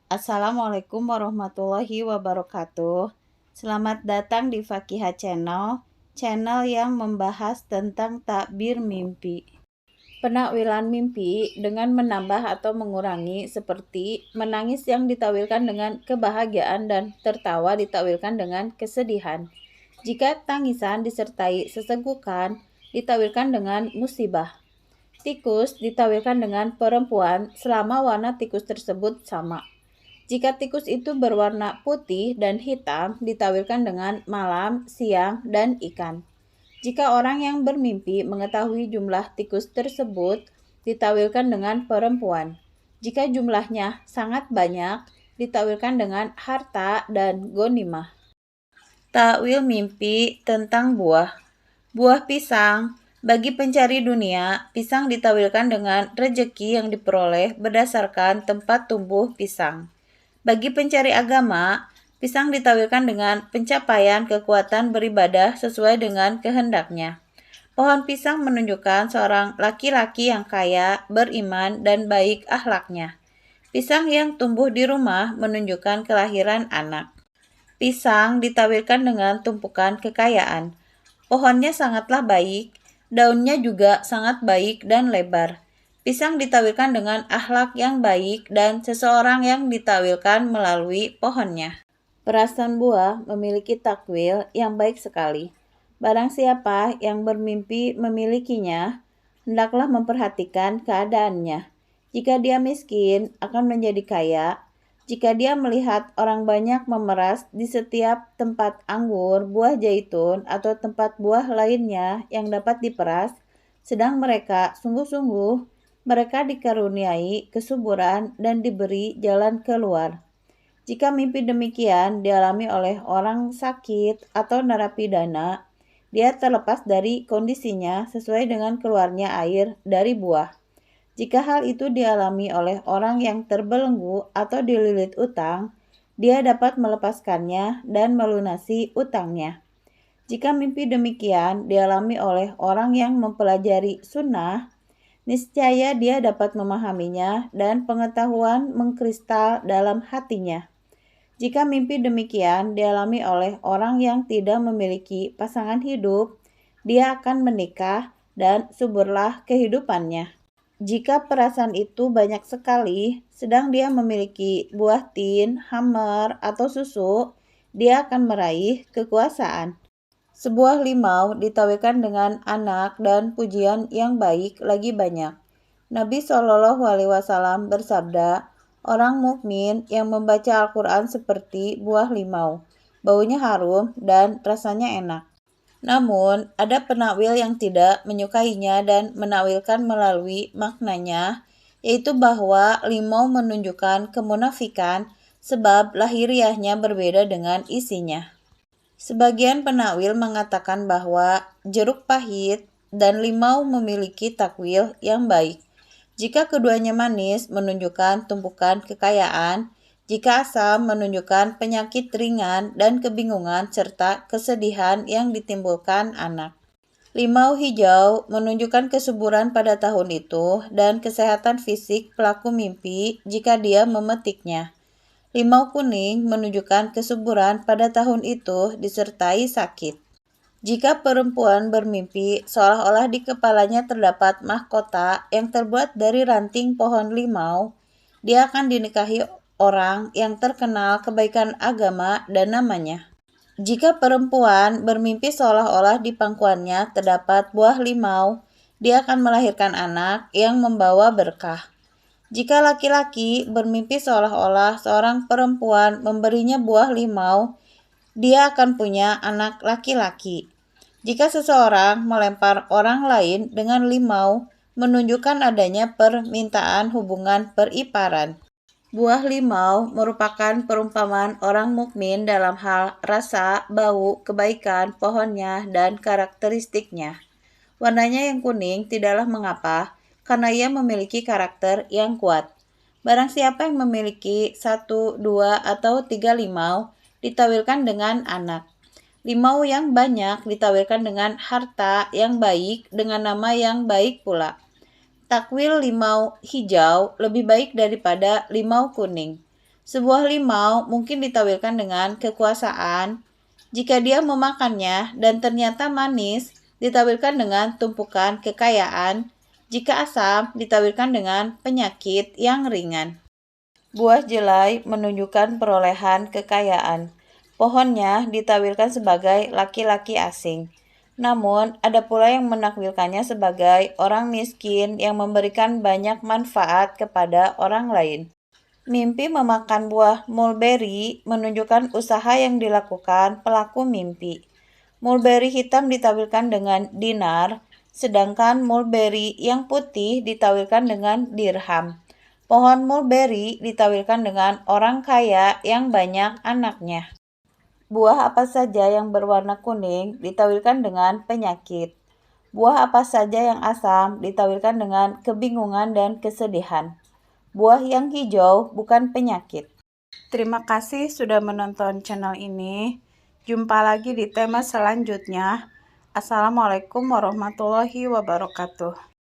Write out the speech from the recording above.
Assalamualaikum warahmatullahi wabarakatuh. Selamat datang di Fakihah Channel, channel yang membahas tentang takbir mimpi. Penakwilan mimpi dengan menambah atau mengurangi seperti menangis yang ditawilkan dengan kebahagiaan dan tertawa ditawilkan dengan kesedihan. Jika tangisan disertai sesegukan, ditawilkan dengan musibah. Tikus ditawilkan dengan perempuan selama warna tikus tersebut sama. Jika tikus itu berwarna putih dan hitam, ditawilkan dengan malam, siang, dan ikan. Jika orang yang bermimpi mengetahui jumlah tikus tersebut, ditawilkan dengan perempuan. Jika jumlahnya sangat banyak, ditawilkan dengan harta dan gonimah. Takwil mimpi tentang buah. Buah pisang. Bagi pencari dunia, pisang ditawilkan dengan rejeki yang diperoleh berdasarkan tempat tumbuh pisang. Bagi pencari agama, pisang ditawilkan dengan pencapaian kekuatan beribadah sesuai dengan kehendaknya. Pohon pisang menunjukkan seorang laki-laki yang kaya, beriman, dan baik akhlaknya. Pisang yang tumbuh di rumah menunjukkan kelahiran anak. Pisang ditawilkan dengan tumpukan kekayaan. Pohonnya sangatlah baik, daunnya juga sangat baik dan lebar. Pisang ditawilkan dengan akhlak yang baik dan seseorang yang ditawilkan melalui pohonnya. Perasan buah memiliki takwil yang baik sekali. Barang siapa yang bermimpi memilikinya, hendaklah memperhatikan keadaannya. Jika dia miskin, akan menjadi kaya. Jika dia melihat orang banyak memeras di setiap tempat anggur, buah zaitun, atau tempat buah lainnya yang dapat diperas, sedang mereka sungguh-sungguh, mereka dikaruniai kesuburan dan diberi jalan keluar. Jika mimpi demikian dialami oleh orang sakit atau narapidana, dia terlepas dari kondisinya sesuai dengan keluarnya air dari buah. Jika hal itu dialami oleh orang yang terbelenggu atau dililit utang, dia dapat melepaskannya dan melunasi utangnya. Jika mimpi demikian dialami oleh orang yang mempelajari sunnah, niscaya dia dapat memahaminya dan pengetahuan mengkristal dalam hatinya. Jika mimpi demikian dialami oleh orang yang tidak memiliki pasangan hidup, dia akan menikah dan suburlah kehidupannya. Jika perasaan itu banyak sekali, sedang dia memiliki buah tin, hammer, atau susu, dia akan meraih kekuasaan. Sebuah limau ditawilkan dengan anak dan pujian yang baik lagi banyak. Nabi Shallallahu Alaihi Wasallam bersabda, orang mukmin yang membaca Al-Quran seperti buah limau, baunya harum dan rasanya enak. Namun, ada penakwil yang tidak menyukainya dan menakwilkan melalui maknanya, yaitu bahwa limau menunjukkan kemunafikan sebab lahiriahnya berbeda dengan isinya. Sebagian penakwil mengatakan bahwa jeruk pahit dan limau memiliki takwil yang baik. Jika keduanya manis menunjukkan tumpukan kekayaan, jika asam menunjukkan penyakit ringan dan kebingungan serta kesedihan yang ditimbulkan anak. Limau hijau menunjukkan kesuburan pada tahun itu dan kesehatan fisik pelaku mimpi jika dia memetiknya. Limau kuning menunjukkan kesuburan pada tahun itu disertai sakit. Jika perempuan bermimpi seolah-olah di kepalanya terdapat mahkota yang terbuat dari ranting pohon limau, dia akan dinikahi orang yang terkenal kebaikan agama dan namanya. Jika perempuan bermimpi seolah-olah di pangkuannya terdapat buah limau, dia akan melahirkan anak yang membawa berkah. Jika laki-laki bermimpi seolah-olah seorang perempuan memberinya buah limau, dia akan punya anak laki-laki. Jika seseorang melempar orang lain dengan limau, menunjukkan adanya permintaan hubungan periparan. Buah limau merupakan perumpamaan orang mukmin dalam hal rasa, bau, kebaikan, pohonnya, dan karakteristiknya. Warnanya yang kuning tidaklah mengapa, karena ia memiliki karakter yang kuat. Barang siapa yang memiliki 1, 2, atau 3 limau, ditawilkan dengan anak. Limau yang banyak ditawilkan dengan harta yang baik dengan nama yang baik pula. Takwil limau hijau lebih baik daripada limau kuning. Sebuah limau mungkin ditawirkan dengan kekuasaan. Jika dia memakannya dan ternyata manis, ditawirkan dengan tumpukan kekayaan. Jika asam, ditawirkan dengan penyakit yang ringan. Buah jelai menunjukkan perolehan kekayaan. Pohonnya ditawirkan sebagai laki-laki asing. Namun, ada pula yang menakwilkannya sebagai orang miskin yang memberikan banyak manfaat kepada orang lain. Mimpi memakan buah mulberry menunjukkan usaha yang dilakukan pelaku mimpi. Mulberry hitam ditawirkan dengan dinar, sedangkan mulberry yang putih ditawirkan dengan dirham. Pohon mulberry ditawirkan dengan orang kaya yang banyak anaknya. Buah apa saja yang berwarna kuning ditawirkan dengan penyakit. Buah apa saja yang asam ditawirkan dengan kebingungan dan kesedihan. Buah yang hijau bukan penyakit. Terima kasih sudah menonton channel ini. Jumpa lagi di tema selanjutnya. Assalamualaikum warahmatullahi wabarakatuh.